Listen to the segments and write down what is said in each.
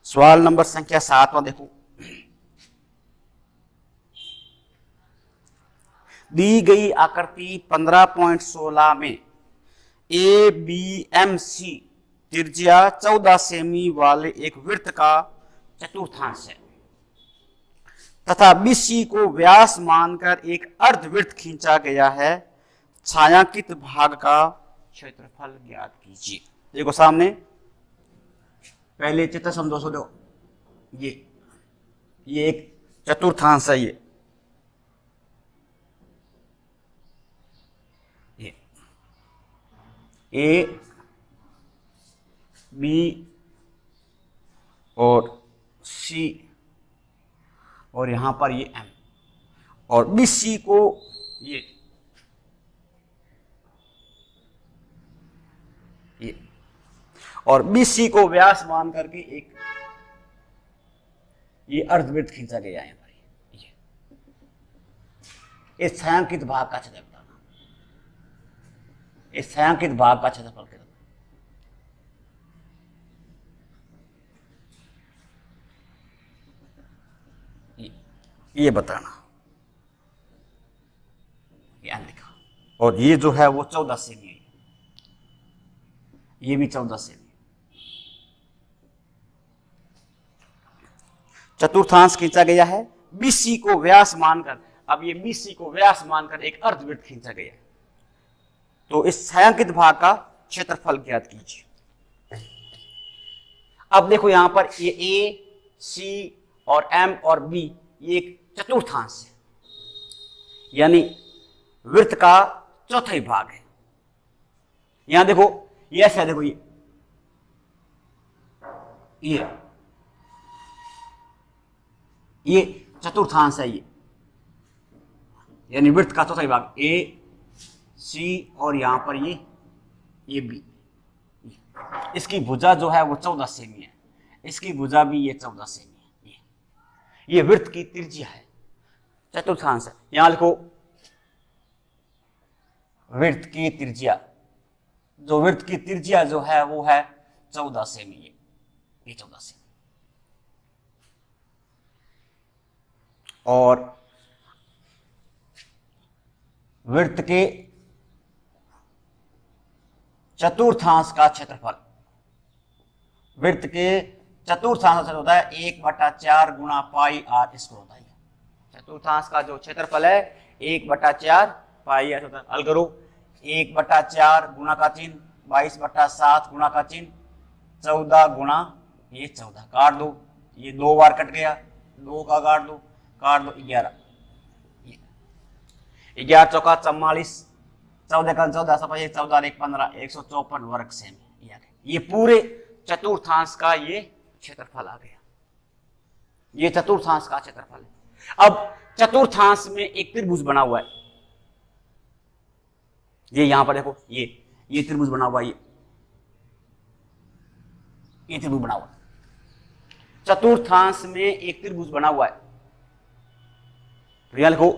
सवाल नंबर संख्या 7 देखो, दी गई आकृति 15.16 में ए बी एम सी त्रिज्या 14 सेमी वाले एक वृत्त का चतुर्थांश है तथा बीसी को व्यास मानकर एक अर्धवृत्त खींचा गया है। छायांकित भाग का क्षेत्रफल ज्ञात कीजिए। देखो सामने पहले चित्र समझो, सुनो, ये एक चतुर्थांश है। ये ए बी और सी और यहां पर ये एम और बी सी को ये और बी सी को व्यास मान करके एक ये अर्धवृत्त खींचा गया है। ये इस छायांकित भाग का क्षेत्रफल बताना, इस छायांकित भाग का क्षेत्रफल कितना, ये बताना। ये लिखा और ये जो है वो 14 सेमी है, ये भी 14 सेमी। चतुर्थांश खींचा गया है बीसी को व्यास मानकर। अब ये बीसी को व्यास मानकर एक अर्धवृत्त खींचा गया है, तो इस छायांकित भाग का क्षेत्रफल ज्ञात कीजिए। अब देखो यहां पर ये ए सी और एम और बी ये एक चतुर्थांश है, यानी वृत्त का चौथाई भाग है। यहां देखो ये ऐसा है, देखो ये चतुर्थांश है, ये यानी वृत्त का चौथाई भाग ए सी और यहां पर ये बी। इसकी भुजा जो है वो 14 सेमी है, इसकी भुजा भी ये 14 सेमी है। ये वृत्त की त्रिज्या है, चतुर्थांश है। यहां लिखो वृत्त की त्रिज्या, जो वृत्त की त्रिज्या जो है वो है 14 सेमी। ये 14 सेमी और वृत्त के चतुर्थांश का क्षेत्रफल, वृत्त के चतुर्थांश का होता है 1/4 गुणा पाई आर स्क्वायर होता है। चतुर्थांश का जो क्षेत्रफल है 1/4 पाई आर होता है। हल करो, 1/4 गुणा का चिन्ह 22/7 गुणा का चिन्ह 14 गुणा ये 14 काट दो, ये 2 बार कट गया, 2 का काट दो 11, 11 चौका 44, 14 का 14 25 14 1 15 154 वर्ग सेमी। ये पूरे चतुर्थांश का ये क्षेत्रफल आ गया। ये चतुर्थांश का क्षेत्रफल है। अब चतुर्थांश में एक त्रिभुज बना हुआ है, ये यहां पर देखो, ये त्रिभुज बना हुआ है, ये त्रिभुज बना हुआ है। चतुर्थांश में एक त्रिभुज बना हुआ है, यहां लिखो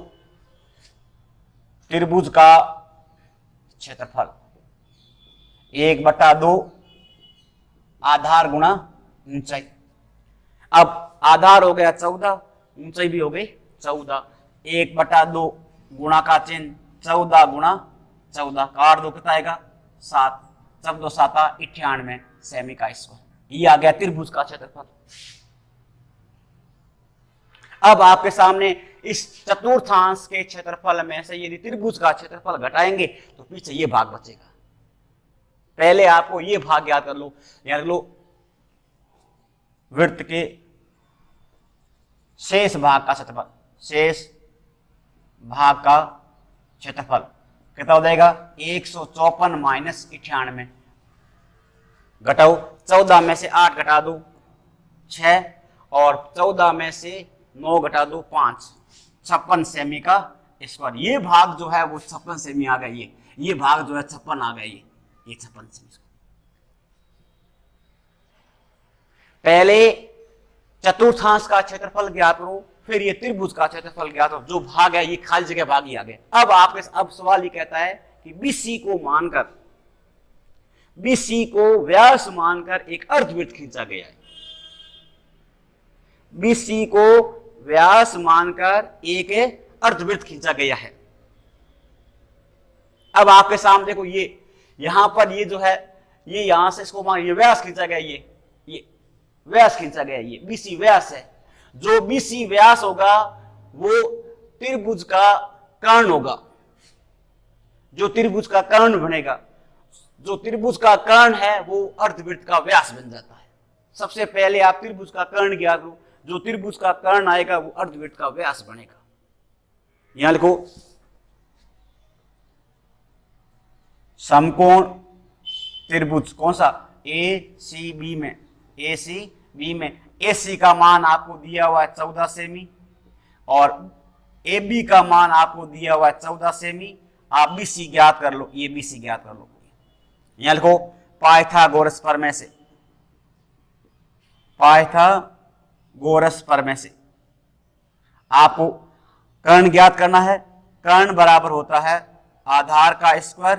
त्रिभुज का क्षेत्रफल 1/2 आधार गुणा ऊंचाई। अब आधार हो गया 14, ऊंचाई भी हो गई 14, 1/2 गुणा का चिन्ह 14 गुणा 14 काट दो, कितना आएगा 7, 14 7 98 सेमी का स्क्वायर। ये आ गया त्रिभुज का क्षेत्रफल। अब आपके सामने इस चतुर्थांश के क्षेत्रफल में से यदि त्रिभुज का क्षेत्रफल घटाएंगे तो पीछे ये भाग बचेगा। पहले आपको ये भाग याद कर लो, याद लो वृत्त के शेष भाग का क्षेत्रफल, शेष भाग का क्षेत्रफल कितना हो जाएगा 154 माइनस 98। घटाओ, 14 में से 8 घटा दो 6 और 14 में से 9 घटा दो 5, 56 सेमी का स्क्वायर। ये भाग जो है वो 56 सेमी आ गया। ये भाग जो है 56 आ गया। ये 56 सेमी। पहले चतुर्थांश का क्षेत्रफल ज्ञात करो, फिर ये त्रिभुज का क्षेत्रफल ज्ञात करो। जो भाग है ये खाली जगह भाग ही आ गया। अब सवाल ये कहता है कि बीसी को व्यास मानकर एक अर्धवृत्त खींचा गया है। BC को व्यास मानकर एक अर्धवृत्त खींचा गया है। अब आपके सामने देखो ये यहां पर ये जो है ये यहां से इसको मान ये व्यास खींचा गया, ये व्यास खींचा गया, ये BC व्यास है। जो BC व्यास होगा वो त्रिभुज का कर्ण होगा, जो त्रिभुज का कर्ण बनेगा। जो त्रिभुज का कर्ण है वो अर्धवृत्त का व्यास बन जाता है। सबसे पहले आप त्रिभुज का कर्ण ज्ञात करो, जो त्रिभुज का कर्ण आएगा वो अर्धवृत्त का व्यास बनेगा। यहां लिखो समकोण त्रिभुज कौन सा ACB में, ACB में AC का मान आपको दिया हुआ है 14 सेमी और AB का मान आपको दिया हुआ है 14 सेमी। आप BC ज्ञात कर लो, ये BC ज्ञात कर लो। यहां लिखो पाइथागोरस प्रमेय से, पाइथागोरस प्रमेय से आपको कर्ण ज्ञात करना है। कर्ण बराबर होता है आधार का स्क्वायर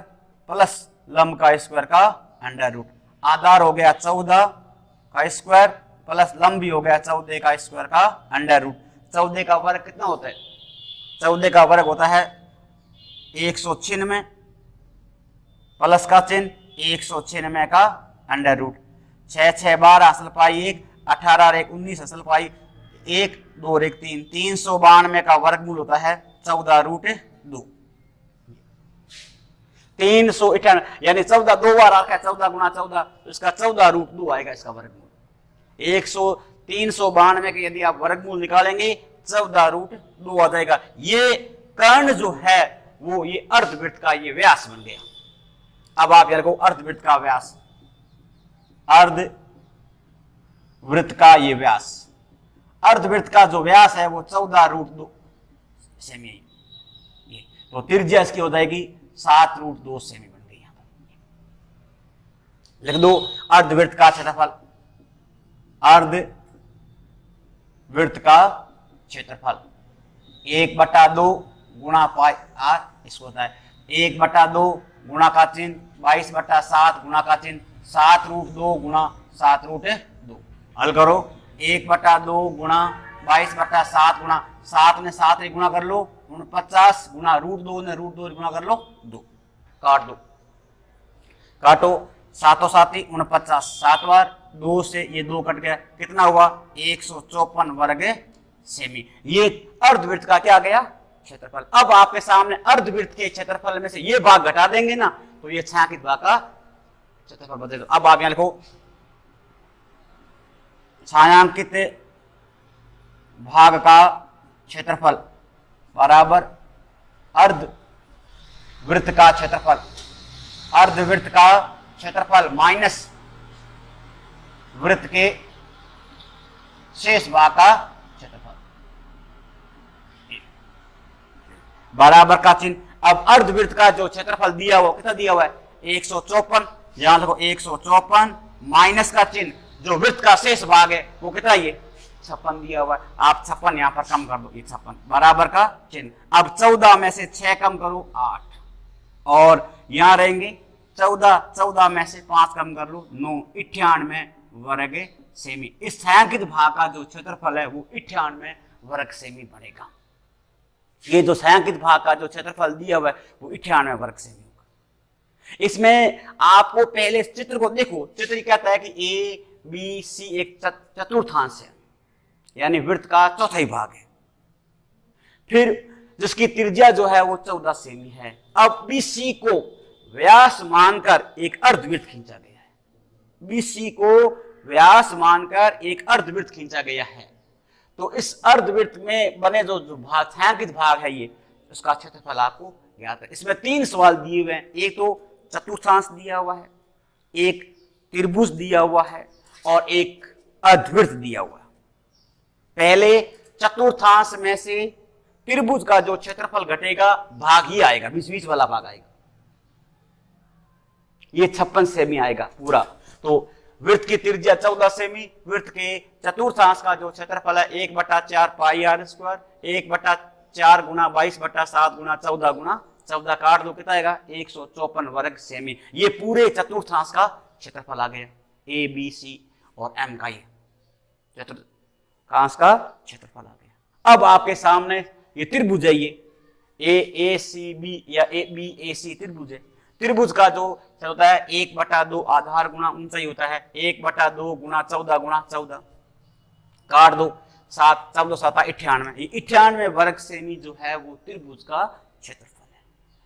प्लस लंब का स्क्वायर का अंडर रूट। आधार हो गया 14 का स्क्वायर प्लस लंब भी हो गया 14 का स्क्वायर का अंडर रूट। 14 का वर्ग कितना होता है? 14 का वर्ग होता है 196 प्लस का चिन्ह 196 का अंडर रूट। 6 6 12 असल पाई 1, 18 और 1 19 असल पाई 1, 2 और 1 3, 392 का वर्गमूल होता है 14 रूट 2। 398 यानी 14 दो बार आता है, 14 गुणा 14 तो इसका 14 रूट 2 आएगा इसका वर्गमूल। 392 के यदि आप वर्गमूल निकालेंगे 14 रूट 2 आ जाएगा। ये कर्ण जो है वो ये अर्धवृत्त का ये व्यास बन गया। अब आप यार को अर्धवृत्त का व्यास, अर्धवृत्त का ये व्यास, अर्धवृत्त का जो व्यास है वो 14 रूट 2 सेमी ये, तो त्रिज्या इसकी हो जाएगी 7 रूट 2 सेमी बन गई। यहां पर लिख दो अर्धवृत्त का क्षेत्रफल, अर्धवृत्त का क्षेत्रफल 1/2 गुणा पाई r इसको होता है 1/2 गुणा का चिन्ह 22/7 गुणा का चिन्ह 7 रूट 2 गुणा 7 रूट 2। हल करो 1/2 गुणा 22/7 गुणा 7 ने 7 एक गुणा कर लो 49 गुणा रूट 2 ने रूट 2 गुणा कर लो 2, काट दो, काटो 7 7 49, 7 बार 2 से ये 2 कट गया, कितना हुआ 154 वर्ग सेमी। ये अर्धवृत्त का क्या गया क्षेत्रफल। अब आपके सामने अर्धवृत्त के क्षेत्रफल में से ये भाग घटा देंगे ना तो ये छायांकित भाग का क्षेत्रफल बदलेगा। अब आप यहां लिखो छायांकित भाग का क्षेत्रफल बराबर अर्धवृत्त का क्षेत्रफल, अर्धवृत्त का क्षेत्रफल माइनस वृत्त के शेष भाग का क्षेत्रफल बराबर का चिन्ह। अब अर्धवृत्त का जो क्षेत्रफल दिया हुआ कितना दिया हुआ है 154, यहां देखो 154 माइनस का चिन्ह जो वृत्त का शेष भाग है वो कितना ये 56 दिया हुआ है। आप 56 यहां पर कम कर दो, ये 56 बराबर का चिन्ह। अब 14 में से 6 कम करो 8 और यहां रहेंगे 14 में से 5 कम कर लो 9, 98 वर्ग सेमी। इस छायांकित भाग का जो क्षेत्रफल है वो 98 वर्ग सेमी बनेगा। ये जो छायांकित भाग का जो क्षेत्रफल दिया हुआ है वो 98 वर्ग सेमी होगा। इसमें आपको पहले इस चित्र को देखो, चित्र कहता है कि ए बी सी एक चतुर्थांश है यानी वृत्त का चौथाई भाग है, फिर जिसकी त्रिज्या जो है वो 14 सेमी है। अब BC को व्यास मानकर एक अर्धवृत्त खींचा गया है, BC को व्यास मानकर एक अर्धवृत्त खींचा गया है। तो इस अर्धवृत्त में बने जो भाग छायांकित भाग है ये उसका क्षेत्रफल आपको ज्ञात है। इसमें 3 सवाल दिए हुए हैं, एक तो चतुर्थांश दिया हुआ है, एक त्रिभुज दिया हुआ है और एक अर्धवृत्त दिया हुआ है। पहले चतुर्थांश में से त्रिभुज का जो क्षेत्रफल घटेगा भाग ही आएगा, बीच वाला भाग आएगा, ये 56 सेमी आएगा पूरा। तो वृत्त की त्रिज्या 14 सेमी, वृत्त के चतुर्थांश का जो क्षेत्रफल है 1/4 पाई r स्क्वायर, 1/4 गुणा 22/7 गुणा 14 गुणा 14 काट दो कितना आएगा 154 वर्ग सेमी। ये पूरे चतुर्थांश का क्षेत्रफल आ गया, A B C और M का ये कंस का क्षेत्रफल आ गया। अब आपके सामने ये त्रिभुज है, ये ए सी बी या ए बी ए सी त्रिभुज है। त्रिभुज का जो होता है 1/2 आधार गुणा ऊंचाई होता है, 1/2 गुणा 14 गुणा 14, काट दो 7 14 7 98, ये 98 वर्ग सेमी जो है वो त्रिभुज का क्षेत्रफल है।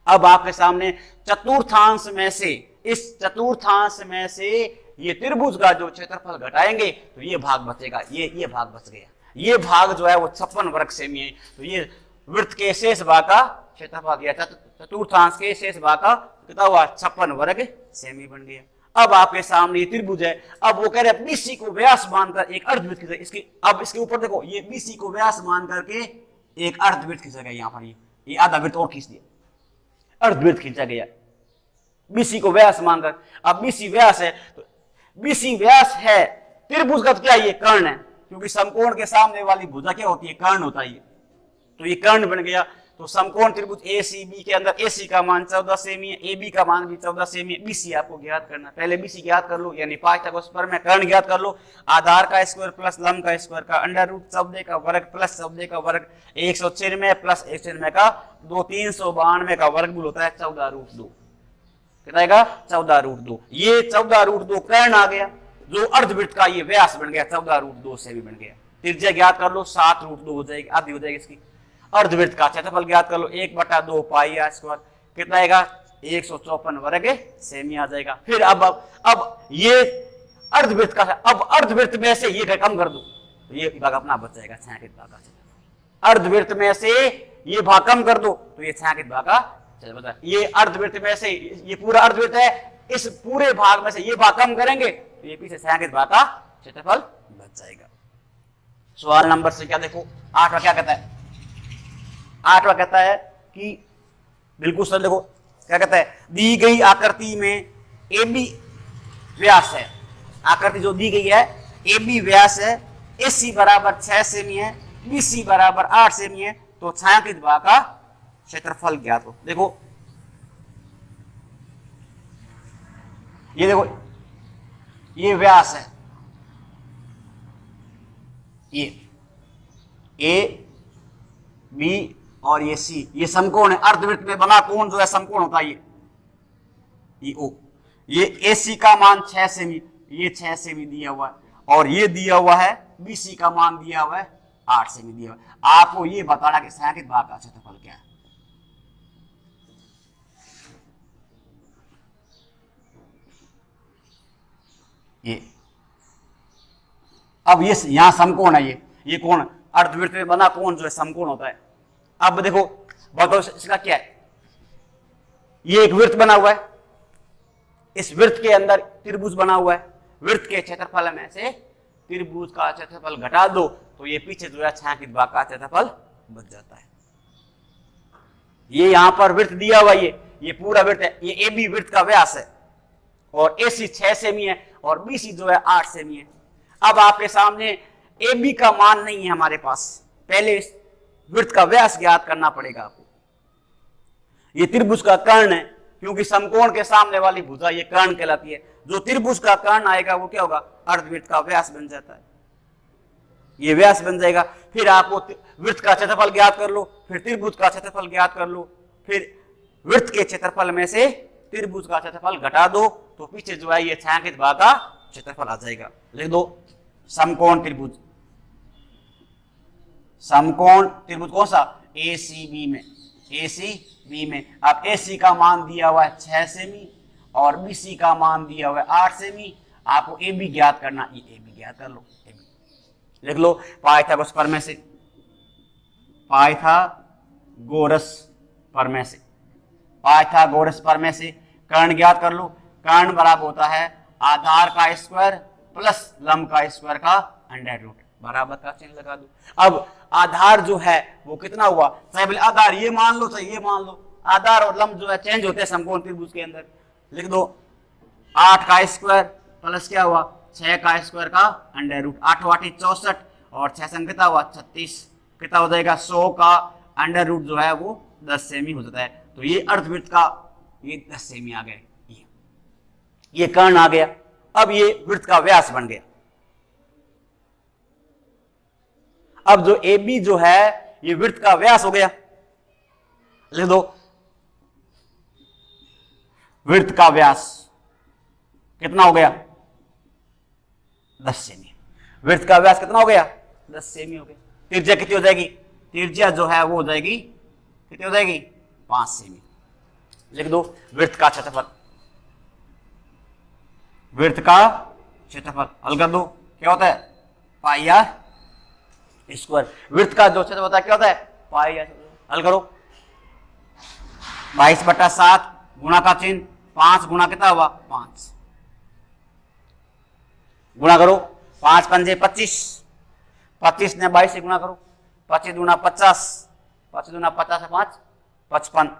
अब आपके सामने चतुर्थांश में से, इस चतुर्थांश में से ये त्रिभुज का जो क्षेत्रफल घटाएंगे तो ये भाग बचेगा, ये भाग बच गया। ये भाग जो है वो 56 वर्ग सेमी है। तो ये वृत्त के शेष भाग का क्षेत्रफल दिया, चतुर्थांश के शेष भाग का कितना हुआ 56 वर्ग सेमी बन गया। अब आपके सामने ये त्रिभुज है। अब वो कह रहे हैं बीसी को व्यास मानकर एक अर्धवृत्त खींचा। इसकी अब इसके ऊपर देखो, ये बीसी को व्यास मान करके एक अर्धवृत्त खींचा गया। यहाँ पर ये आधा वृत्त और खींच दिया, अर्धवृत्त खींचा गया बीसी को व्यास मानकर। अब बीसी व्यास है, तो बीसी व्यास है त्रिभुज का, तो क्या ये कर्ण है, क्योंकि समकोण के सामने वाली भुजा क्या होती है, कर्ण होता है। तो ये कर्ण बन गया। तो समकोण त्रिभुज ए सी बी के अंदर ए सी का मान 14 सेमी है, ए बी का मान भी 14 सेमी है। बीसी आपको ज्ञात करना, पहले बीसी ज्ञात कर लो, यानी पाइथागोरस पर में कर्ण ज्ञात कर लो। आधार का स्क्वायर प्लस लंब का स्क्वायर का अंडर रूट 14 का वर्ग प्लस 14 का वर्ग 196 प्लस 196 का 2 392 का वर्गमूल होता है 14√2। कितना आएगा 14√2। ये 14√2 कर्ण आ गया, जो अर्धवृत्त का ये व्यास बन गया 14√2 से भी बन गया। त्रिज्या ज्ञात कर लो 7√2 हो जाएगी, आधी हो जाएगी इसकी। अर्धवृत्त का क्षेत्रफल ज्ञात कर लो 1/2 पाई आर स्क्वायर, कितना आएगा 154 वर्ग सेमी आ जाएगा। फिर अब ये अर्धवृत्त का, अब अर्धवृत्त में से ये कम कर दो तो ये भाग अपना बच जाएगा 66 भाग का। अर्धवृत्त में से ये भाग कम कर दो तो ये 66 भाग का। ये अर्धवृत्त में से ये पूरा अर्धवृत्त है, इस पूरे भाग में से ये भाग कम करेंगे तो ये पीछे 66 भाग का क्षेत्रफल बच जाएगा। सवाल नंबर से क्या देखो, 8वां क्या कहता है, 8वां कहता है कि बिल्कुल सर देखो क्या कहता है, दी गई आकृति में ए बी व्यास है, आकृति जो दी गई है ए बी व्यास है, ए सी बराबर 6 सेमी है, बी सी बराबर 8 सेमी है, तो छायांकित भाग का क्षेत्रफल ज्ञात हो। देखो ये देखो ये व्यास है, ये ए बी और ये सी, ये समकोण है। अर्धवृत्त में बना कोण जो है समकोण होता है ये ओ। ये ए सी का मान 6 सेमी, ये 6 सेमी दिया हुआ है, और ये दिया हुआ है बी सी का मान दिया हुआ है 8 सेमी दिया हुआ है। आपको ये बताना कि छायांकित भाग का क्षेत्रफल क्या है। ये अब ये यहां समकोण है, ये कोण अर्धवृत्त में बना कोण जो है समकोण होता है। अब देखो बताओ इसका क्या है, ये एक वृत्त बना हुआ है, इस वृत्त के अंदर त्रिभुज बना हुआ है, वृत्त के क्षेत्रफल में से त्रिभुज का क्षेत्रफल घटा दो तो ये पीछे जो है छायांकित भाग का क्षेत्रफल बच जाता है। ये यहां पर वृत्त दिया हुआ, ये पूरा वृत्त है, ये ए बी वृत्त का व्यास है, और ए सी 6 सेमी है और बी सी जो है 8 सेमी है। अब आपके सामने ए बी का मान नहीं है हमारे पास, पहले वृत्त का व्यास ज्ञात करना पड़ेगा आपको। ये त्रिभुज का कर्ण है, क्योंकि समकोण के सामने वाली भुजा ये कर्ण कहलाती है। जो त्रिभुज का कर्ण आएगा वो क्या होगा, अर्धवृत्त का व्यास बन जाता है, ये व्यास बन जाएगा। फिर आपको वृत्त का क्षेत्रफल ज्ञात कर लो, फिर त्रिभुज का क्षेत्रफल ज्ञात कर लो, फिर वृत्त के क्षेत्रफल में से त्रिभुज का क्षेत्रफल घटा दो तो पीछे जो है ये छायांकित भाग का क्षेत्रफल आ जाएगा। लिख दो समकोण त्रिभुज, समकोण त्रिभुज कौन सा, ए सी बी में, ए सी बी में। अब ए सी का मान दिया हुआ है 6 सेमी और बी सी का मान दिया हुआ है 8 सेमी। आपको ए बी ज्ञात करना, ये ए बी ज्ञात कर लो, ए बी लिख लो। पाइथागोरस प्रमेय से, पाइथागोरस प्रमेय से, पाइथागोरस प्रमेय से कर्ण ज्ञात कर लो। कर्ण बराबर होता है आधार का स्क्वायर प्लस लंब का स्क्वायर का अंडर रूट, बराबर का चिन्ह लगा दो। अब आधार जो है वो कितना हुआ, चाहे आधार ये मान लो चाहे ये मान लो, आधार और लंब जो है चेंज होते हैं समकोण त्रिभुज के अंदर। लिख दो 8 का स्क्वायर प्लस क्या हुआ 6 का स्क्वायर का अंडर रूट, 8 8 64 और 6 संग कितना हुआ 36, कितना हो जाएगा 100 का अंडर रूट जो है वो 10 सेमी हो जाता है। तो ये अर्धवृत्त का ये 10 सेमी आ गए, ये कर्ण आ गया। अब ये वृत्त का व्यास बन गया, अब जो ए बी जो है ये वृत्त का व्यास हो गया, लिख दो वृत्त का व्यास कितना हो गया 10 सेमी। वृत्त का व्यास कितना हो गया 10 सेमी हो गया। त्रिज्या कितनी हो जाएगी, त्रिज्या जो है वो हो जाएगी कितनी हो जाएगी 5 सेमी। लिख दो वृत्त का क्षेत्रफल, वृत्त का क्षेत्रफल हल कर दो क्या होता है पाई आर स्क्वायर। वृत्त का जो क्षेत्रफल होता है क्या होता है पाई आर। हल करो 22/7 गुणा का चिन्ह 5 गुणा कितना हुआ 5 गुणा करो 5 पंजे 25, 25 ने 22 से गुणा करो 25 दूना 50, 25 दूना 50 से 5 55,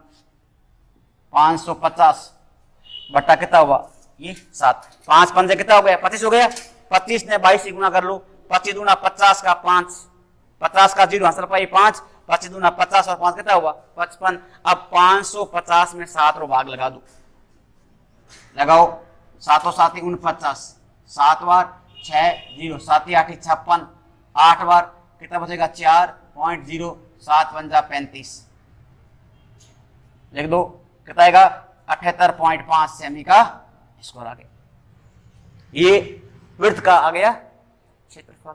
550 बट्टा कितना हुआ ये 7, 5 पंजे कितना हो गया 25 हो गया। 25 ने 22 से गुणा कर लो 25 दूना 50 का 5, 50 का 0 हासिल पाई 5, 25 दूना 50 और 5 कितना हुआ 55। अब 550 में 7 रो भाग लगा दो, लगाओ 7 7 49, 7 बार 6 0 7 8 56, 8 बार कितना बचेगा 4.0, 7 पंजा 35, लिख दो कितना आएगा 78.5 सेमी का स्क्वायर आ गया। ये वृत्त का आ गया क्षेत्रफल।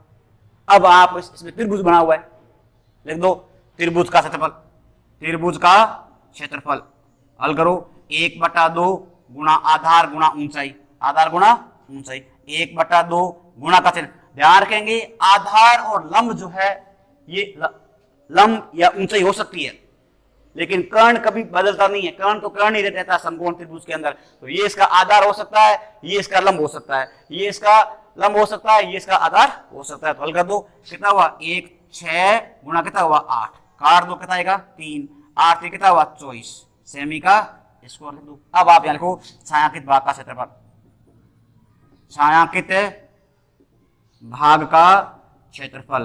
अब आप इसमें त्रिभुज बना हुआ है, लिख दो त्रिभुज का क्षेत्रफल, त्रिभुज का क्षेत्रफल हल करो 1/2 गुणा आधार गुणा ऊंचाई, आधार गुणा ऊंचाई 1/2 गुणा का चिन्ह। ध्यान रखेंगे आधार और लंब जो है ये लंब या ऊंचाई हो सकती है लेकिन कर्ण कभी बदलता नहीं है, कर्ण तो कर्ण ही रहता है समकोण त्रिभुज के अंदर। तो ये इसका आधार हो सकता है, ये इसका लंब हो सकता है, ये इसका लंब हो सकता है, ये इसका आधार हो सकता है। तो हल कर दो कितना हुआ 1 6 गुणा कितना हुआ 8, काट दो कितना आएगा 3, 8 कितना हुआ 24 सेमी का स्क्वायर लिख दो। अब आप यहाँ लिखो छायांकित भाग का क्षेत्रफल, छायांकित भाग का क्षेत्रफल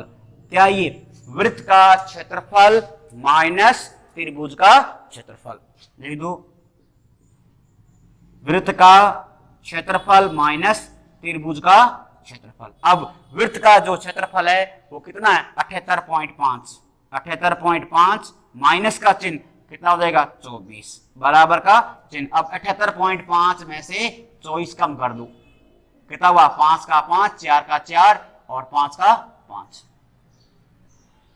क्या ये वृत्त का क्षेत्रफल माइनस त्रिभुज का क्षेत्रफल। लिख दो वृत्त का क्षेत्रफल माइनस त्रिभुज का क्षेत्रफल। अब वृत्त का जो क्षेत्रफल है वो कितना है 78.5, 78.5 माइनस का चिन्ह कितना हो जाएगा 24 बराबर का चिन्ह। अब 78.5 में से 24 कम कर दो कितना हुआ 5 का 5, 4 का 4 और 5 का 5,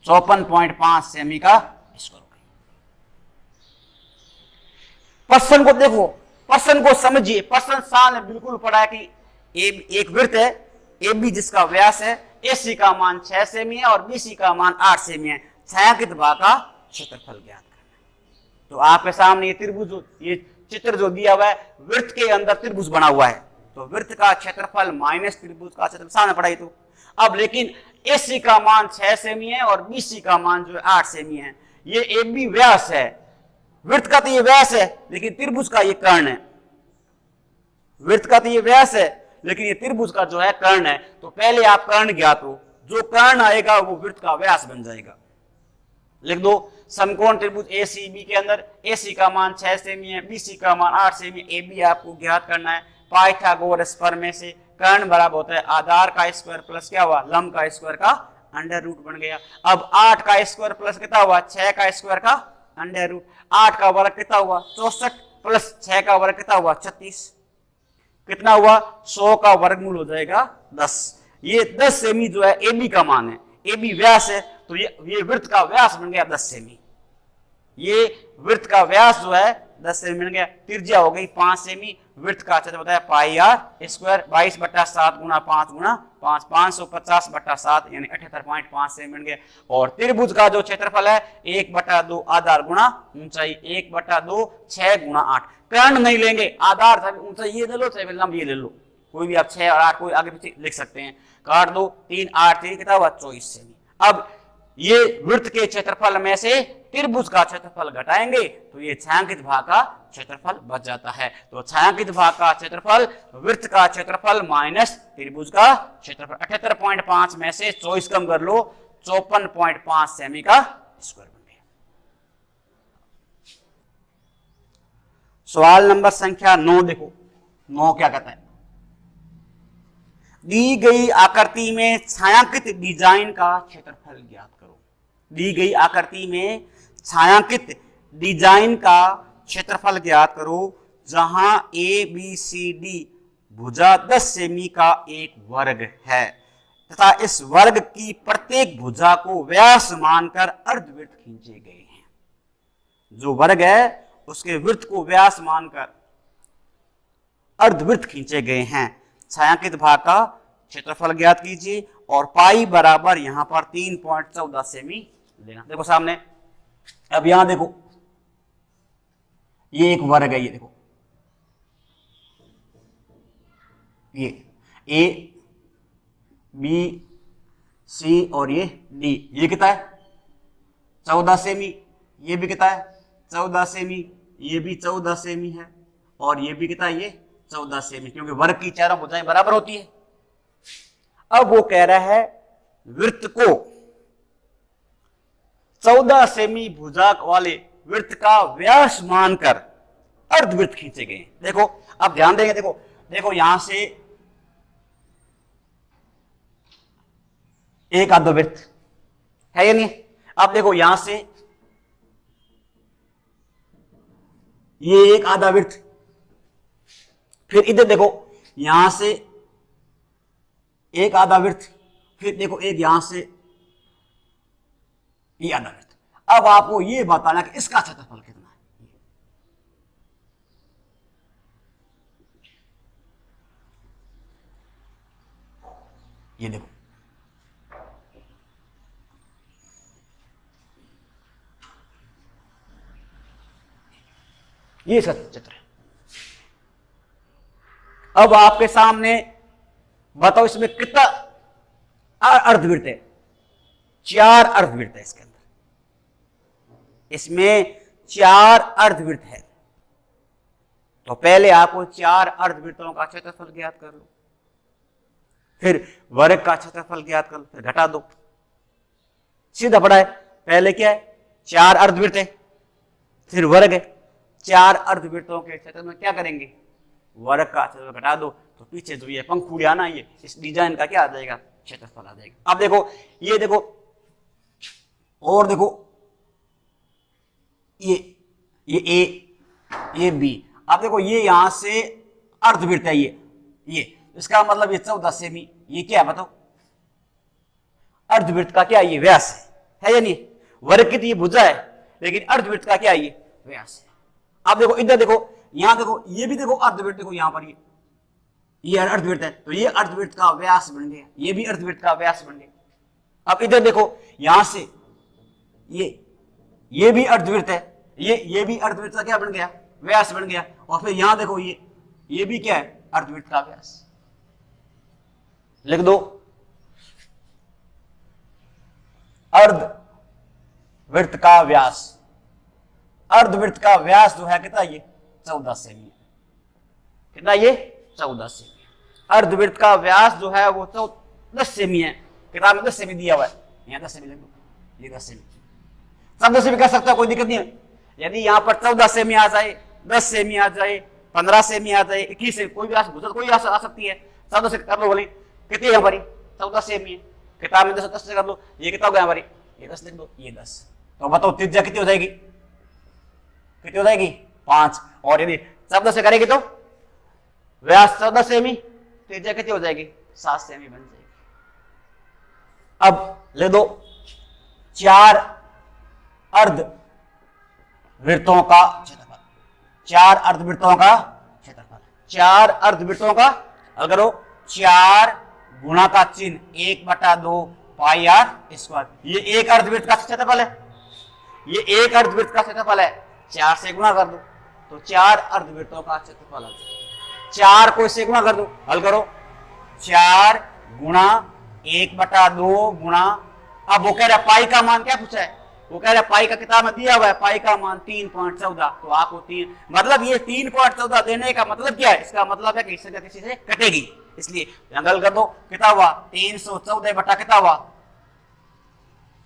54.5 सेमी का स्क्वायर। प्रश्न को देखो, प्रश्न को समझिए। प्रश्न सामने बिल्कुल पड़ा है कि एक वृत्त है ए बी जिसका व्यास है, ए सी का मान 6 सेमी है और बी सी का मान 8 सेमी है। छायांकित भाग का क्षेत्रफल ज्ञात करना। तो आपके सामने ये त्रिभुज, ये चित्र जो दिया हुआ है वृत्त के अंदर त्रिभुज बना हुआ है, तो वृत्त का क्षेत्रफल माइनस त्रिभुज का क्षेत्रफल सामने पड़ा है। तो अब लेकिन ए सी का मान 6 सेमी है और बी सी का मान जो है 8 सेमी है। ये ए बी व्यास है, वृत्त का तो ये व्यास है लेकिन त्रिभुज का ये कर्ण है। वृत्त का तो ये व्यास है लेकिन ये त्रिभुज का जो है कर्ण है। तो पहले आप कर्ण ज्ञात हो, जो कर्ण आएगा वो वृत्त का व्यास बन जाएगा। लिख दो समकोण त्रिभुज ए सी बी के अंदर ए सी का मान 6 सेमी है, बी सी का मान 8 सेमी, ए बी आपको ज्ञात करना है। पाइथागोरस प्रमेय से कर्ण बराबर होता है आधार का स्क्वायर प्लस क्या हुआ लंब का स्क्वायर का अंडर रूट बन गया। अब 8 का स्क्वायर प्लस कितना हुआ 6 का स्क्वायर का अंडर रूट, 8 का वर्ग कितना हुआ 64 प्लस 6 का वर्ग कितना हुआ 36, कितना हुआ 100 का वर्गमूल हो जाएगा 10। ये 10 सेमी जो है ए बी का मान है, ए बी व्यास है तो ये वृत्त का व्यास बन गया 10 सेमी। ये वृत्त का व्यास जो है 10 सेमी बन गया। त्रिज्या हो गई 5 सेमी। वृत्त का क्षेत्र बताया पाई आर स्क्वायर 22/7 गुणा 5 गुणा 5, 550/7 यानी 78.5 सेमी बन गया। और त्रिभुज का जो क्षेत्रफल है 1/2 आधार गुणा ऊंचाई 1/2 6 गुणा 8। कर्ण नहीं लेंगे, आधार था ऊंचाई ये ले लो चाहे लंब ये ले लो, कोई भी आप 6 और 8 कोई आगे पीछे लिख सकते हैं। काट दो 3 8 3 कितना हुआ 24 सेमी। अब ये वृत्त के क्षेत्रफल में से त्रिभुज का क्षेत्रफल घटाएंगे तो ये छायांकित भाग का क्षेत्रफल बच जाता है। तो छायांकित भाग का क्षेत्रफल वृत्त का क्षेत्रफल माइनस त्रिभुज का क्षेत्रफल। 78.5 में से 24 कम कर लो 54.5 सेमी का स्क्वायर बन गया। सवाल नंबर संख्या 9 देखो, 9 क्या कहता है दी गई आकृति में छायांकित डिजाइन का क्षेत्रफल ज्ञात करो। दी गई आकृति में छायांकित डिजाइन का क्षेत्रफल ज्ञात करो जहां ए बी सी डी भुजा 10 सेमी का एक वर्ग है तथा इस वर्ग की प्रत्येक भुजा को व्यास मानकर अर्धवृत्त खींचे गए हैं। जो वर्ग है उसके वृत्त को व्यास मानकर अर्धवृत्त खींचे गए हैं। छायांकित भाग का क्षेत्रफल ज्ञात कीजिए और पाई बराबर यहां पर 3.14 सेमी लेना। देखो सामने, अब यहां देखो ये एक वर्ग है, ये देखो ये ए बी सी और ये डी, ये कितना है 14 सेमी, ये भी कितना है 14 सेमी, ये भी 14 सेमी है और ये भी कितना है ये 14 सेमी, क्योंकि वर्ग की चारों भुजाएं बराबर होती है। अब वो कह रहा है वृत्त को 14 सेमी भुजा वाले वृत्त का व्यास मानकर अर्धवृत्त खींचे गए। देखो अब ध्यान देंगे, देखो देखो यहां से एक आधा वृत्त है या नहीं। अब देखो यहां से ये एक आधा वृत्त, फिर इधर देखो यहां से एक आधा वृत्त, फिर देखो एक यहां से ये आधा वृत्त। अब आपको ये बताना कि इसका क्षेत्रफल कितना है। ये देखो ये इसका चित्र है। अब आपके सामने बताओ इसमें कितना अर्धवृत्त है। 4 अर्धवृत्त है इसके अंदर, इसमें 4 अर्धवृत्त है। तो पहले आपको 4 अर्धवृत्तों का क्षेत्रफल ज्ञात कर लो, फिर वर्ग का क्षेत्रफल ज्ञात कर लो, फिर घटा दो, सीधा पड़ा है। पहले क्या है 4 अर्धवृत्त है, फिर वर्ग है। 4 अर्धवृत्तों के क्षेत्र में क्या करेंगे, वर्ग का क्षेत्रफल घटा दो, तो पीछे जो ये पंखुड़ियां ना, ये इस डिजाइन का क्या आ जाएगा, क्षेत्रफल आ जाएगा। अब देखो ये देखो और देखो ये ए ये बी। अब देखो ये यहां से अर्धवृत्त है, ये इसका मतलब ये 14 सेमी, ये क्या है बताओ, अर्धवृत्त का क्या ये व्यास है या नहीं। वर्ग की तो ये भुजा है, लेकिन अर्धवृत्त का क्या ये व्यास है। अब देखो इधर देखो, यहां देखो ये भी देखो अर्धवृत्त, देखो यहां पर ये अर्धवृत्त है, तो ये अर्धवृत्त का व्यास बन गया, ये भी अर्धवृत्त का व्यास बन गया। अब इधर देखो यहां से ये भी अर्धवृत्त है, ये भी अर्धवृत्त का क्या बन गया, व्यास बन गया। और फिर यहां देखो ये भी क्या है, अर्धवृत्त का व्यास। लिख दो अर्धवृत्त का व्यास। अर्धवृत्त का व्यास जो है कितना, ये 14 सेमी। कितना ये 14 सेमी। अर्धवृत्त का व्यास जो है वो 10 सेमी है, किताब में 10 सेमी दिया हुआ है, यहाँ 10 सेमी लिख दो, ये 10 सेमी। 14 सेमी कह सकता है, कोई दिक्कत नहीं है। यदि यहाँ पर 14 सेमी आ जाए, 10 सेमी आ जाए, 15 सेमी आ जाए, 21 सेमी, कोई भी कोई आ सकती है। 14 से कर लो बोले, कितनी यहाँ पर 14 सेमी है, किताब में 10 से कर लो, ये कितना हो गया हमारी, ये 10 लिख दो, ये 10। तो बताओ त्रिज्या कितनी हो जाएगी, कितनी हो जाएगी 5। और यदि 14 से करेगी तो व्यास 14 सेमी, त्रिज्या कितनी हो जाएगी 7 सेमी बन जाएगी। अब ले दो 4 अर्धवृत्तों का क्षेत्रफल। 4 अर्धवृत्तों का क्षेत्रफल, 4 अर्धवृत्तों का अगर 4 गुणा का चिन्ह 1/2 पाई आर स्क्वायर। ये एक अर्धवृत्त का क्षेत्रफल है, ये एक अर्धवृत्त का क्षेत्रफल है। 4 से गुणा कर दो तो 4 अर्धवृत्तों का क्षेत्रफल है। 4 को इससे गुणा कर दो, हल करो। 4 गुणा 1/2 गुणा, अब वो कह रहा है पाई का मान क्या पूछा है, वो कह रहा है पाई का किताब में दिया हुआ है, पाई का मान 3.14। तो आपको 3 मतलब ये 3.14 देने का मतलब क्या है, इसका मतलब है कि इससे किसी से कटेगी, इसलिए हल कर दो। कितना हुआ 314 बटा कितना हुआ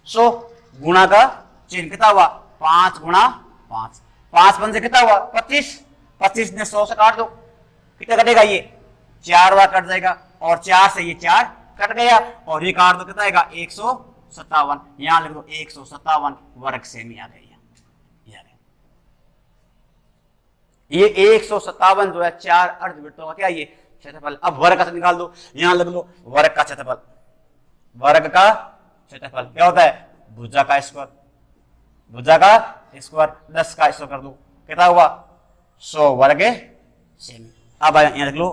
100 गुणा का चिन्ह कितना हुआ 5 गुणा 5, 5 5 से कितना हुआ 25, 25 ने 100 से काट दो, कितना कटेगा ये 4 बार कट जाएगा। और 4 से ये 4 कट गया और ये काट दो, कितना आएगा 157। यहां लिख दो 157 वर्ग सेमी आ गई। ये 157 जो है 4 अर्धवृत्तों का क्या ये क्षेत्रफल। अब वर्ग का निकाल दो, यहां लिख लो वर्ग का क्षेत्रफल। वर्ग का क्षेत्रफल क्या होता है, भुजा का स्क्वायर। भुजा का स्क्वायर 10 का स्क्वायर कर दो, कितना हुआ 100 वर्ग सेमी। अब यहां लिख लो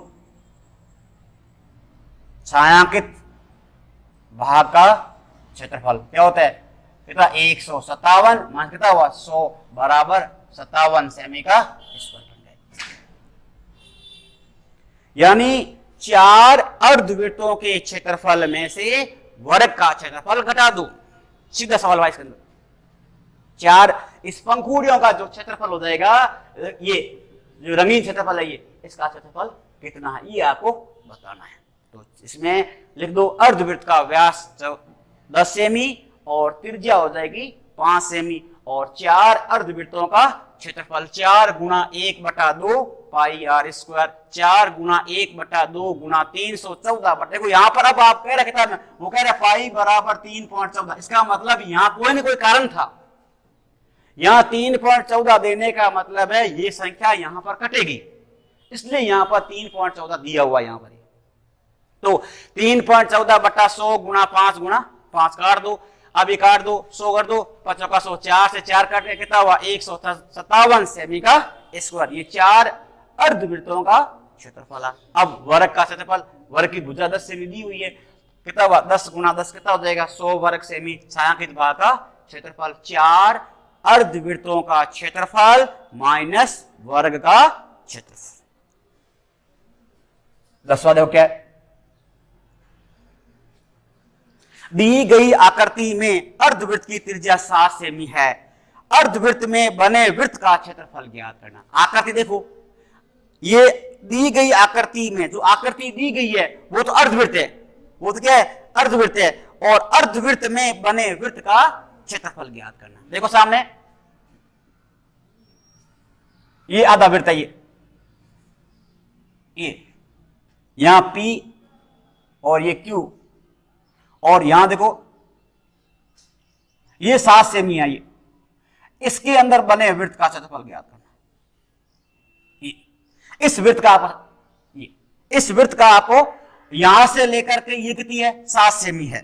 छायांकित भाग का क्षेत्रफल क्या होता है, कितना 157 मान कितना हुआ 100 बराबर 57 सेमी का स्क्वायर बन गया। यानी 4 अर्धवृत्तों के क्षेत्रफल में से वर्ग का क्षेत्रफल घटा दो। सीधा सवाल भाई इसके अंदर 4 इस पंखुड़ियों का जो क्षेत्रफल हो जाएगा, ये जो रंगीन क्षेत्रफल है ये, इसका क्षेत्रफल कितना है ये आपको बताना है। तो इसमें लिख दो अर्धवृत्त का व्यास 10 सेमी और त्रिज्या हो जाएगी 5 सेमी और 4 अर्धवृत्तों का क्षेत्रफल 4 गुणा 1/2 पाई आर स्क्वायर, 4 गुणा 1/2 गुणा 314। बट देखो यहाँ पर अब आप कह रहे किताब में वो कह रहे पाई बराबर 3.14। इसका मतलब यहाँ कोई ना कोई कारण था। यहाँ 3.14 देने का मतलब है ये संख्या यहाँ पर कटेगी, इसलिए यहाँ पर 3.14 दिया हुआ यहाँ पर। तो 3.14/100 गुणा 5 काट दो। अब ये काट दो 100 कर दो, 5 का 100, 4 से 4 काट के कितना हुआ 157 सेमी का स्क्वायर। ये 4 अर्धवृत्तों का क्षेत्रफल है। अब वर्ग का क्षेत्रफल, वर्ग की भुजा 10 सेमी दी हुई है, कितना हुआ 10 गुणा 10 कितना हो जाएगा 100 वर्ग सेमी। छायांकित भाग का क्षेत्रफल 4 अर्धवृत्तों का क्षेत्रफल माइनस वर्ग का क्षेत्रफल। 10वां देखो क्या है, दी गई आकृति में अर्धवृत्त की त्रिज्या 7 सेमी है। अर्धवृत्त में बने वृत्त का क्षेत्रफल ज्ञात करना। आकृति देखो, ये दी गई आकृति में जो आकृति दी गई है वो तो अर्धवृत्त है, वो तो क्या है अर्धवृत्त है। और अर्धवृत्त में बने वृत्त का क्षेत्रफल ज्ञात करना। देखो सामने ये आधा वृत्त है, ये यहां P और ये Q और यहां देखो ये 7 सेमी है। ये इसके अंदर बने वृत्त का क्षेत्रफल ज्ञात करना। इस वृत्त का इस वृत्त का आपको यहां से लेकर के ये कितनी है 7 सेमी है।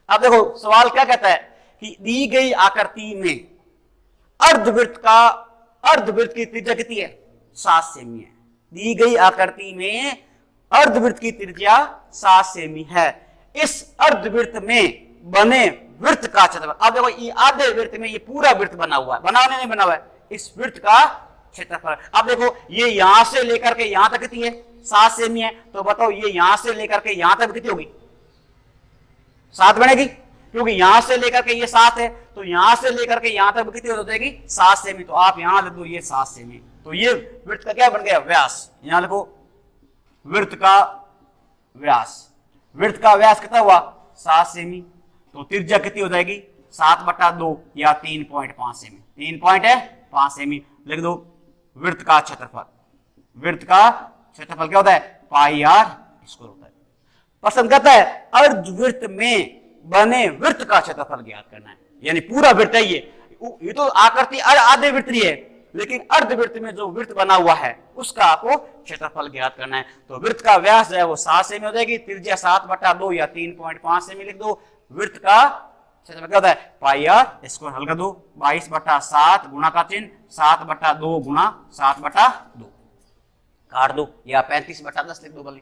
अब देखो सवाल क्या कहता है कि दी गई आकृति में अर्धवृत्त की त्रिज्या कितनी है 7 सेमी है। दी गई आकृति में अर्धवृत्त की त्रिज्या 7 सेमी है। इस अर्धवृत्त में बने वृत्त का क्षेत्रफल, अब देखो ये आधे वृत्त में ये पूरा वृत्त बना हुआ है, बनाने नहीं बना हुआ है, इस वृत्त का क्षेत्रफल। अब देखो ये यहां से लेकर के यहां तक कितनी है 7 सेमी है, तो बताओ ये यहां से लेकर के यहां तक कितनी होगी 7 बनेगी, क्योंकि यहां से लेकर के ये 7 है, तो यहां से लेकर के यहां तक कितनी हो जाएगी 7 सेमी। तो आप यहां लिख दो ये 7 सेमी। तो ये वृत्त का क्या बन गया व्यास। यहां लिखो वृत्त का व्यास। वृत्त का व्यास कितना हुआ 7 सेमी। तो त्रिज्या कितनी हो जाएगी 7/2 या 3.5 सेमी। 3.5 सेमी लिख दो। वृत्त का क्षेत्रफल, वृत्त का क्षेत्रफल क्या होता है पाई आर स्क्वायर होता है। प्रश्न कहता है अर्धवृत्त में बने वृत्त का क्षेत्रफल ज्ञात करना है। यानी पूरा वृत्त है ये तो आकृति आधे वृत्त है, लेकिन अर्धवृत्त में जो वृत्त बना हुआ है उसका आपको क्षेत्रफल ज्ञात करना है। तो वृत्त का व्यास जो है वो 7 सेमी हो जाएगी। त्रिज्या 7/2 या 3.5 सेमी लिख दो। वृत्त का क्षेत्रफल क्या होता है पाई आर स्क्वायर। हल कर दो 22/7 गुणा का चिन्ह 7/2 गुणा 7/2 काट दो या 35/10 लिख दो। भले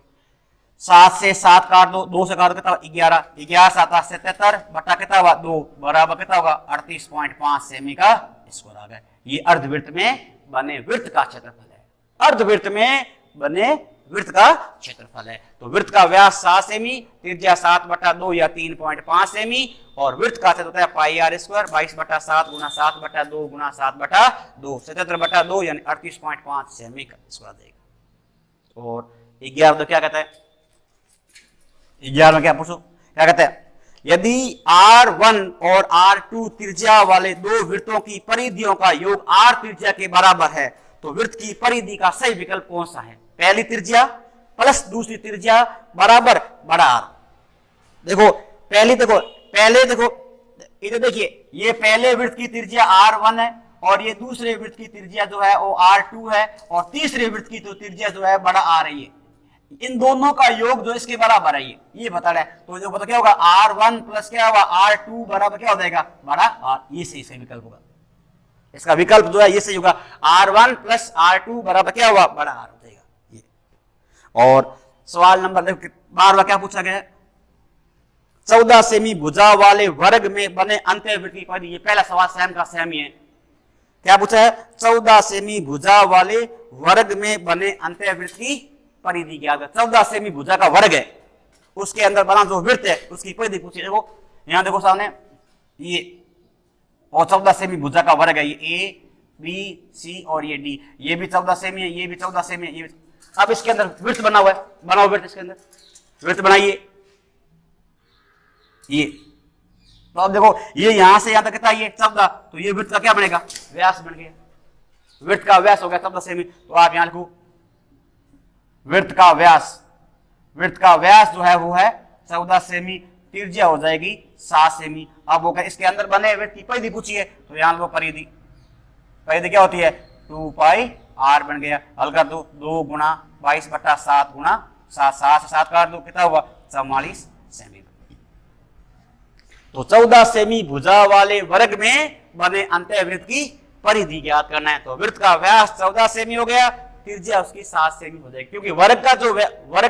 7 से 7 काट दो, 2 से काट दो कितना 11, 11 7 77 बटा कितना हुआ 2 बराबर कितना होगा 38.5 सेमी का स्क्वायर आ गया। ये अर्धवृत्त में बने वृत्त का क्षेत्रफल है। अर्धवृत्त में बने वृत्त का क्षेत्रफल है। तो वृत्त का व्यास 7 सेमी, त्रिज्या 7/2 या 3.5 सेमी और वृत्त का क्षेत्र होता है पाई आर स्क्वायर 22/7 गुणा 7/2 गुणा 7/2 77/2 यानी 38.5 सेमी का स्क्वायर देगा। और 11 तो क्या कहता है 11 में क्या पूछो क्या कहता है यदि R1 और R2 त्रिज्या वाले दो वृत्तों की परिधियों का योग R त्रिज्या के बराबर है तो वृत्त की परिधि का सही विकल्प कौन सा है। पहली त्रिज्या प्लस दूसरी त्रिज्या बराबर बड़ा आर। पहले देखो इधर देखिए, ये पहले वृत्त की त्रिज्या R1 है और ये दूसरे वृत्त की त्रिज्या जो है वो R2 है और तीसरे वृत्त की तो त्रिज्या जो है बड़ा R है। ये इन दोनों का योग जो इसके बराबर है ये बता रहा है। तो जो बता क्या होगा, R1 प्लस क्या होगा R2 बराबर क्या हो जाएगा, बड़ा R। ये सही विकल्प होगा, इसका विकल्प जो है ये सही होगा। R1 प्लस R2 बराबर क्या होगा, बड़ा R हो जाएगा ये। और सवाल नंबर 12 क्या पूछा गया है, 14 सेमी भुजा वाले वर्ग में बने अंत्यवृत्त की परिधि। ये पहला सवाल सेम का सेम ही है। क्या पूछा है, 14 सेमी भुजा वाले वर्ग में बने अंत्यवृत्त की परिधि क्या है। 14 सेमी भुजा का वर्ग है, उसके अंदर बना जो वृत्त है उसकी परिधि पूछी। देखो यहां देखो सामने ये, और 14 सेमी भुजा का वर्ग है, ये ए बी सी और ये डी, ये भी 14 सेमी है, ये भी 14 सेमी है, ये भी। अब इसके अंदर वृत्त बना हुआ है, बनाओ वृत्त, इसके अंदर वृत्त बनाइए ये। तो अब देखो ये यहां से यहां तक कितना, ये 14, तो ये वृत्त का क्या बनेगा, व्यास बन गया। वृत्त का व्यास हो गया 14 सेमी। तो आप यहां लिखो वृत्त का व्यास जो है वो है 14 सेमी, त्रिज्या हो जाएगी 7 सेमी। अब वो इसके अंदर बने वृत्त की परिधि पूछी है, तो यहां लिखो परिधि क्या होती है, 2 पाई r बन गया। हल कर दो, 2 गुणा 22/7 गुणा 7, 7 से 7 काट दो, कितना हुआ 44 सेमी। तो 14 सेमी भुजा वाले वर्ग में बने अंत्यवृत्त की परिधि ज्ञात करना है। तो वृत्त का व्यास 14 सेमी हो गया, त्रिज्या उसकी 7 सेमी हो जाएगी, क्योंकि वर्ग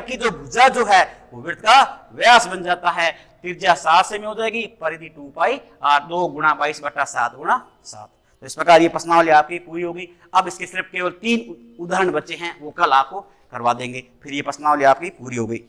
की जो भुजा जो है वो वृत्त का व्यास बन जाता है। त्रिज्या 7 सेमी हो जाएगी, परिधि 2 पाई r, 2 गुणा 22/7 गुणा 7। तो इस प्रकार ये प्रश्नावली आपकी पूरी होगी। अब इसके सिर्फ केवल 3 उदाहरण बचे हैं, वो कल आपको करवा देंगे, फिर ये प्रश्नावली आपकी पूरी हो गई।